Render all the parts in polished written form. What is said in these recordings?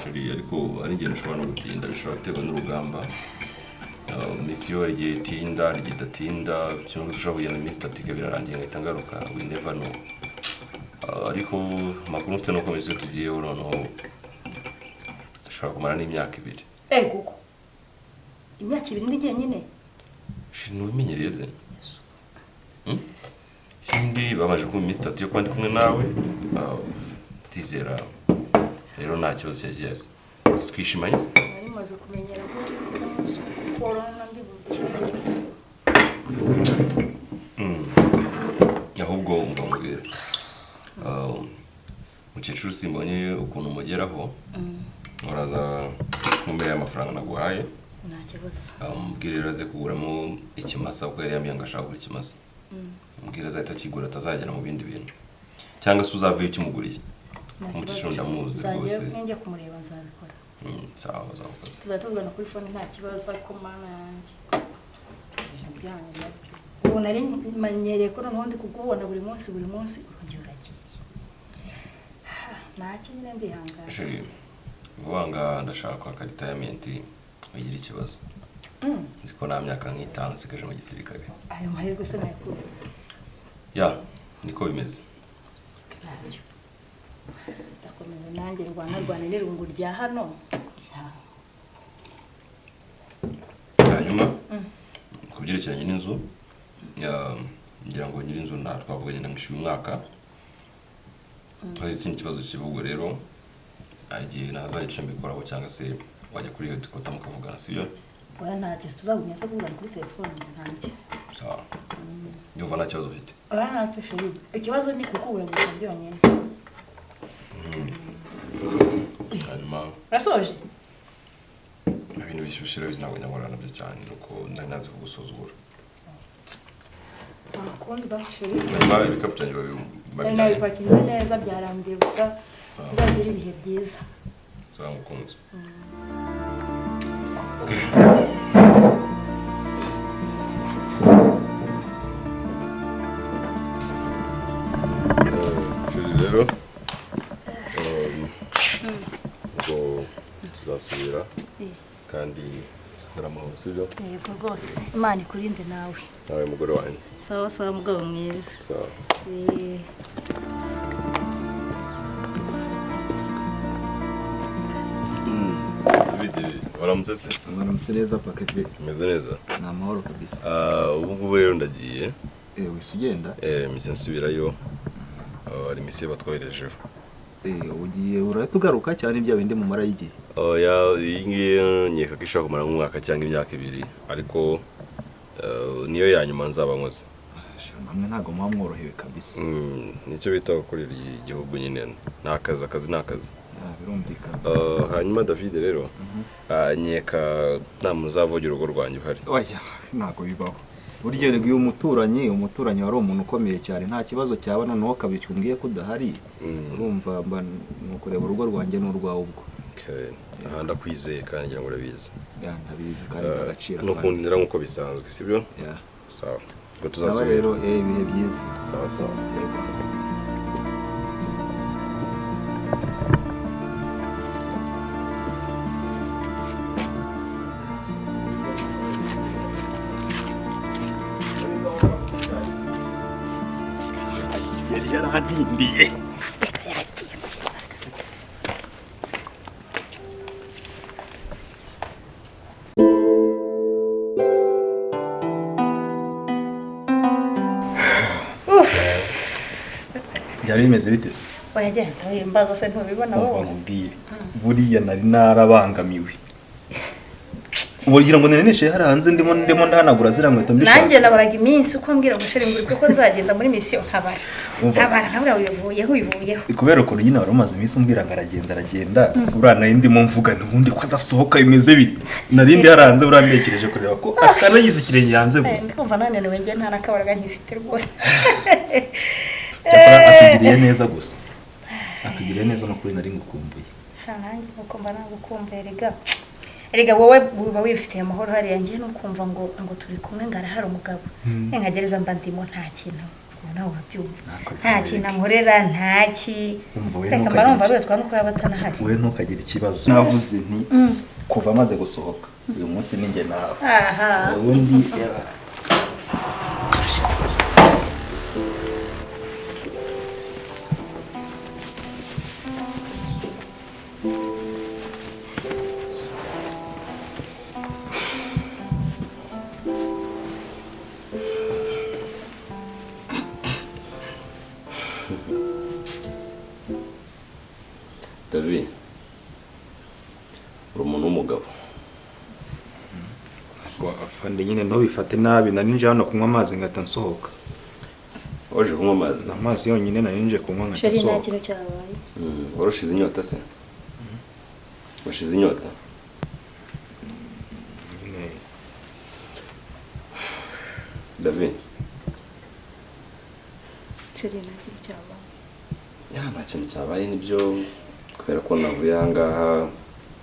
sheri ariko ari ngene ushobora no gutinda bishobora guterwa n'urugamba misiyo igihe itinda igidatinda cyangwa ushobora kugenda iminsi itatu birarangiye ngahita ngaruka we never know ariko makuru mfite nuko misiyo tugiyeho noneho ashobora kumara n'imyaka 2 kuko imyaka 2 n'igihe nyine nubimenyereze sindi bamaje ku minsi 3 yo kuba ndi kumwe nawe tizera rero nta kibazo cyageze twishimanye maze kumenyera gute corona ndi ahubwo mbambwira mukecuru simbonye ukuntu mugeraho uraza kumbera amafaranga naguhaye nta kibazo mbwira aze kuguramo ikimasa uko yari yambye ngashaka kugura ikimasa mbwira azahita kigura atazagera mu bindi bintu cyangwa se uzavuye ukimuguriye umukecuru ndamuzi rwose njye kumureba nzabikora sawa uzakoze tuzatuvugana kuri phone nta kibazo ariko mana yanjye byanje ubu nari manyereye ko noneho ndi kugubona buri munsi urongera uragiye ntacyo nyine ndihangana sheri vuga ndashaka ka retirement ugira ikibazo nziko nta myaka nk'itanu sigaje mu gisirikare ayo mahirwe se nayakuru niko bimeze ndakomeza nanjye rwana n'irungu rya hano hanyuma kubyerekeranye n'inzu ngira ngo nyiri inzu twavuganye ndamwishyuye umwaka hari ikindi kibazo kivugo rero agiye nazanye icyo mbikoraho cyangwa se wajya kuri headquarter mukavugana siyo oya ntacyo tuzagumya se kuvugana kuri telefone ntacyo sawa yumva nta kibazo ufite oya ntacyo sheri ikibazo ni kukubura gusa byonyine hanyuma urasoje ibintu bishyushye rero ntabwo nyamara nabyo cyane nuko nari nazi kugusuzugura akundi basi sheri hanyuma ibikapu byanjye babijyanye nabipakinze neza byarangiye gusa uzagira ibihe byiza sawa mukunzi rero ngo tuzasubira kandi usigara amahoro sibyo yego rwose imana ikurinde nawe mugore wanjye sawa mugabo mwiza sawa waramutse se waramutse neza paketi umeze neza ni amahoro kabisa ubu ngubu rero ndagiye wese ugenda misi nsubirayo hari misiyo batwoherejeho ugiye urahita ugaruka cyane ibya bindi mumara y'igihe iyi ngiyi nkeka ko ishobora kumara nk'umwaka cyangwa imyaka 2 ariko niyo ya nyuma nzaba nkoze namwe ntabwo muba mworohewe kabisa nicyo bita gukorera igihugu nyine ni akazi ni akazi birumvikana hanyuma David rero nkeka nta muntu uzavogera urugo rwanjye uhari oya ntabwo bibaho burya rero umuturanyi wari umuntu ukomeye cyane nta kibazo cyaba noneho kabicyumbwiye ko udahari urumva nuko reba urugo rwanjye n'urwawe ubwo aha ndakwizeye kandi ngira ngo urabizi ndabizi kandi agaciro n'ukundira nk'uko bisanzwe sibyo sawa ubwo tuzasubira rero ibihe byiza sawa yarahadindiye byari bimeze bite se wagenda mbaza se ntubibona wowe nkubwire buriya nari narabangamiwe ubugira ngo neneshe hari hanze ndimo ndahanagura zira nkweto mbishaka nanjye nabaraga iminsi uko mbwira umusheri ngo ko nzagenda muri mission nkabara ntabura ubivuyeho kubera ukuntu nyine wari umaze iminsi umbwira ngo aragenda urana ndimo mvuga n'ubundi ko adasohoka bimeze bite narindi haranze urandekereje kureba ko akanayize ikirenge yanze gusa ndumva nane nawe nge nta nakabaraga nkifite rwose atugiriye neza gusa atugiriye neza no kuri nari ngukumbuye nanjye uko mba nagukumbuye erega wowe uba wifitiye amahoro hariya ngiye no kumva ngo turi kumwe ngarahari umugabo nkagereza mba ndimo nta kintu nawe urabyumva Ntabwo nta kintu amurera ntaki Umva, we reka ntukagire mbarumva iki- rwitwa no kuba batanahari we ntukagire ikibazo navuze nti kuva amaze gusohoka uyu munsi ni njye nawe aha ubundi David uri umuntu w'umugabo afande nyine ntubifate nabi nari nje hano kunywa amazi ngahita nsohoka waje kunywa amazi amazi yonyine nari nje kunywa ngahita sheri nta nsohoka kintu cyabaye warushize inyota se washize inyota nyine David sheri nta kintu cyabaye nta kintu cyabaye nibyo kubera ko navuye ahangaha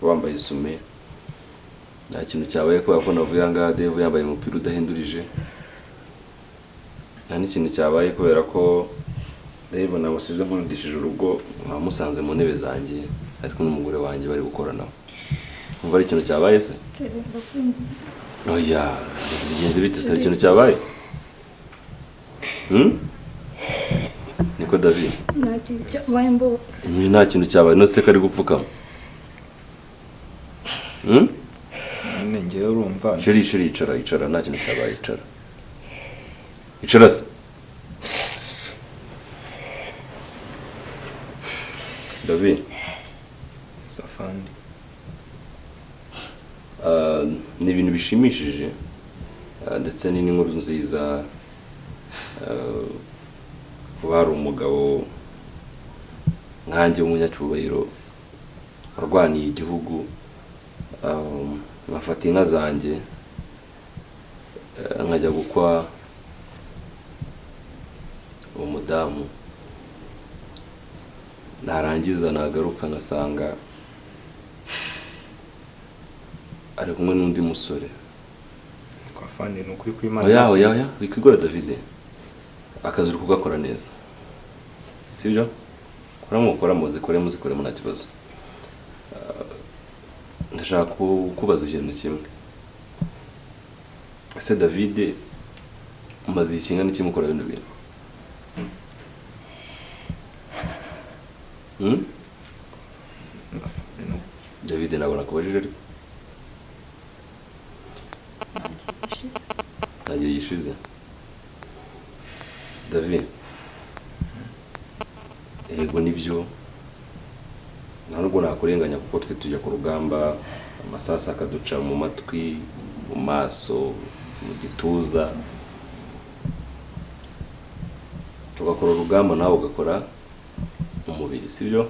wambaye isume nta kintu cyabaye kubera ko navuye ahangaha Dave yambaye umupira udahindurije nta n'ikintu cyabaye kubera ko Dave namusize nkurudishije urugo nkamusanze mu ntebe zanjye ariko n'umugore wanjye bari gukoranaho umva ari ikintu cyabaye se sheri ndakwinginze oya bigenze bite se ikintu cyabaye niko David nta kintu cyabaye mbo nyiri nta kintu cyabaye no se kari gupfukama nyine ngewe urumva sheri icara nta kintu cyabaye icara se David safandi ni ibintu bishimishije ndetse ni n'inkuru nziza kuba hari umugabo nkanjye w'umunyacyubahiro warwaniye igihugu nkafata inka zanjye nkajya gukwa uwo mudamu narangiza nagaruka ngasanga ari kumwe n'undi musore kwa fandi ni ukuri kw'Imana oya wikwigora David akazi uri kugakora neza sibyo ukora muzikore nta kibazo ndashaka kubaza ikintu kimwe ese David umaze igihe kingana iki mukora bino bintu David nabona kubajije ariko ntagiye yishize David yego nibyo nta nubwo nakurenganya kuko twe tujya ku rugamba amasasa akaduca mu matwi mu maso mu gituza tugakora urugamba nawe ugakora umubiri sibyo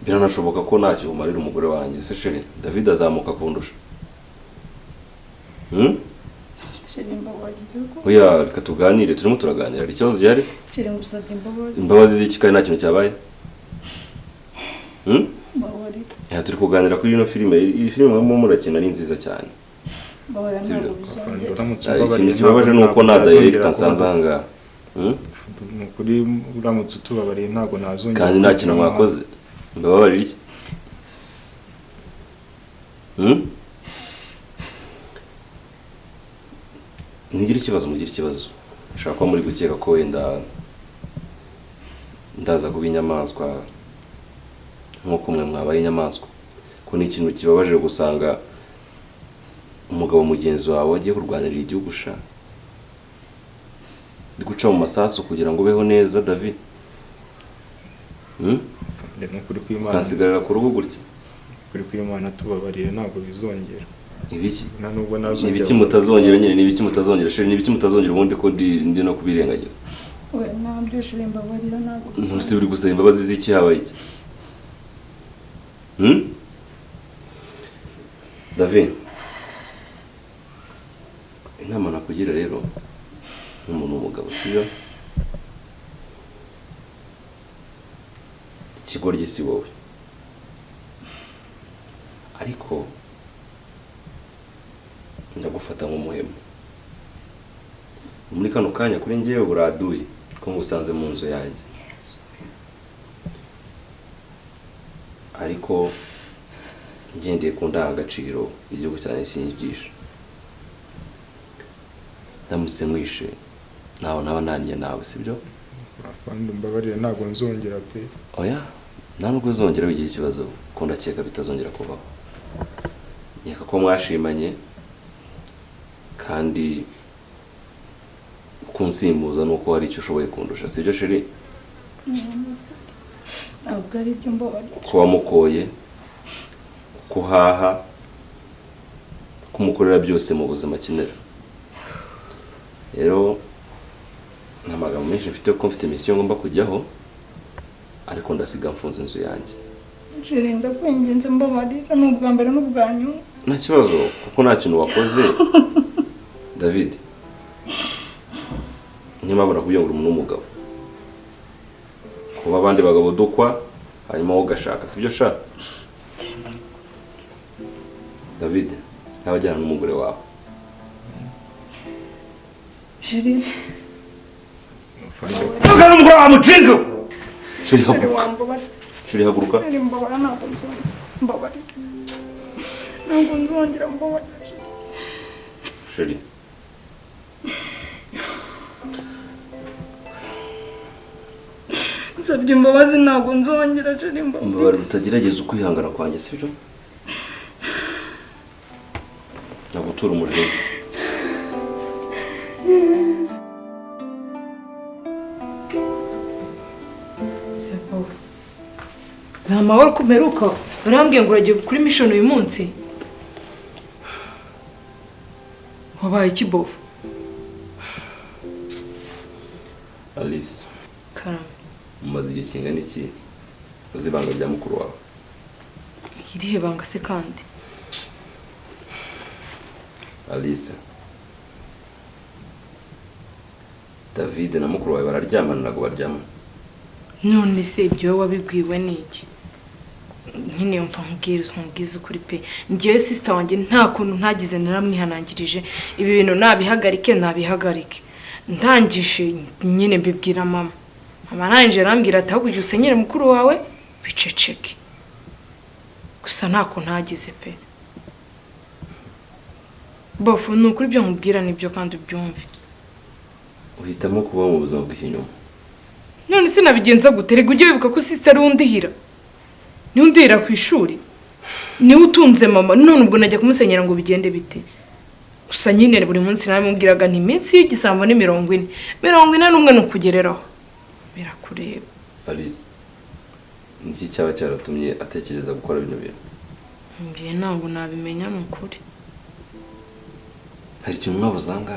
biranashoboka ko ntacyo umarira umugore wanjye se sheri David azamuka kundusha sheri mbabarira oya reka tuganire turimo turaganira hari ikibazo gihari se sheri ngusabye imbabazi imbabazi z'iki kandi nta kintu cyabaye mbabarira turi kuganira kuri ino filime iyi filime murimo murakina ni nziza cyane mbabarira Sibyo. ntabwo bizongera ikintu kibabaje ni uko nta director nsanze ahangaha ni ukuri uramutse utubabariye ntabwo nazongera kandi nta kintu mwakoze mbababarira iki mugire ikibazo ushobora kuba muri gukeka ko wenda ndaza kuba inyamaswa nk'uko mwe mwabaye inyamaswa ko ni ikintu kibabaje gusanga umugabo mugenzi wawe agiye kurwanirira igihugu sha ndi guca mu masasu kugira ngo ubeho neza David ni ukuri kw'Imana kansigarira ku ruhu gutya kuri kw'Imana tubabarire ntabwo bizongera ibiki nta nubwo nazongera ibiki mutazongera nyine ibiki mutazongera sheri ibiki mutazongera ubundi ko ndi no kubirengagiza we ntabyo sheri mbabarira ntabwo ntusi uri gusaba imbabazi z'iki habaye iki David inama nakugira rero nk'umuntu w'umugabo sibyo ikigoryi si wowe ariko ndagufata nk'umuhemu muri kano kanya kuri njyewe buraduye ko ngusanze mu nzu yanjye, ariko ngendeye ku ndangagaciro igihugu cyane kinyigisha. Ndamutse mwishe nawe naba naniye nawe, sibyo? Afande mbabarire ntabwo nzongera pe. Oya, nta nubwo uzongera wigira ikibazo, ko ndakeka bitazongera kubaho. Nkeka ko mwashimanye kandi kunsimbuza nuko hari icyo ushoboye kundusha, sibyo sheri? ntabwo ari byo mbabarira. Ko wamukoye, kuhaha, kumukorera byose mu buzima akenera. Rero nta magambo menshi mfite ko mfite misiyo ngomba kujyaho, ariko ndasiga mfunze inzu yanjye. Sheri ndakwinginze mbabarira, ni ubwa mbere n'ubwa nyuma. Nta kibazo kuko nta kintu wakoze David. Nyamabura kugira ngo umuntu w'umugabo kuba abandi bagabo dukwa hanyuma wowe ugashaka, sibyo sha? David ntabajyana n'umugore wawe. Sheri Saka n'umugore wawe mucinga. Sheri haguruka. wambabarira. Sheri haguruka. Sheri mbabarira, ntabwo nzongera. Mbabarira. Ntabwo nzongera mbabarira. Sheri. Nsabye imbabazi, ntabwo nzongera. Sheri mbabarira. Mbabarira utagerageza ukwihangana kwanjye, sibyo? Nagutura umuriro. nta mahoro kumeruka, urambwiye ngo uragiye kuri mission uyu munsi. Wabaye iki bofu? Alice, Karame, umaze igihe kingana iki uzi ibanga rya mukuru wawe? irihe banga se kandi? Alice, David na mukuru wawe bararyamana ntabwo baryamana? None se ibyo wabibwiwe n'iki? Nyine mva nkubwiza ukuri pe. Ngiye sister wanjye nta kuntu ntagize naramwihanangirije. Ibi bintu nabihagarike. Ndangije nyine mbibwira mama. Mama nanje arambwira ati ahubwo usenyere mukuru wawe biceceke. Gusa ntako ntagize pe. Bofu nukuri byo nkubwira nibyo kandi ubyumve. Uhitamo kuba mu buzima bw'ikinyoma. None se nabigenza gute? Rego ujye wibuka ko sister ari undihira. Ni undihira ku ishuri. Ni utunze mama, none ubwo najya kumusenyera ngo bigende bite? Gusa nyine buri munsi namubwiraga nti iminsi y'igisambo ni 40. 40 n'umwe nukugereraho. Birakureba. Alice, niki cyaba cyaratumye atekereza gukora bino bintu? Mbiye ntabwo nabimenya n'ukuri. Hari ikintu mwabuzanga?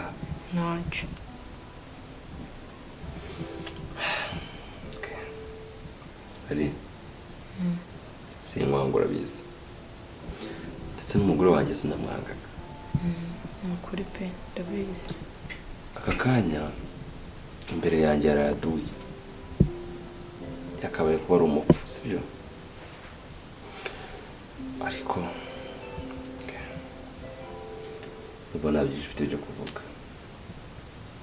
Ntacyo. Hari sinkwangura biza, ndetse n'umugore wanjye sinamwangaga. N'ukuri pe ndabizi. Aka kanya imbere yanjye yaraduye, yakabaye kuba ari umupfu, sibyo? Ariko ubwo nta byinshi ufite byo kuvuga.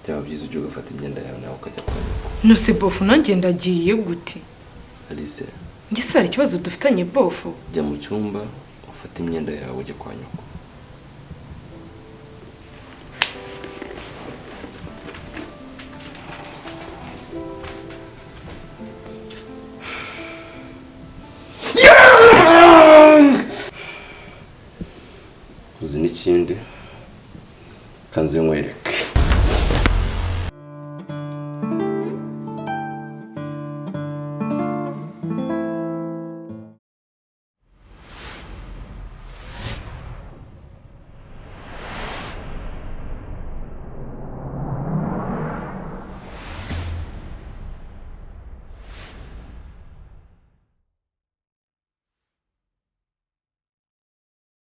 Byaba byiza ujye ugafata imyenda yawe nawe ukajya kwa nyoko. Nose bofu nanjye ndagiye gute? Alice, Ngise hari ikibazo dufitanye bofu. jya mu cyumba ufate imyenda yawe ujye kwa nyoko. Uzi n'ikindi kanze nkwereke.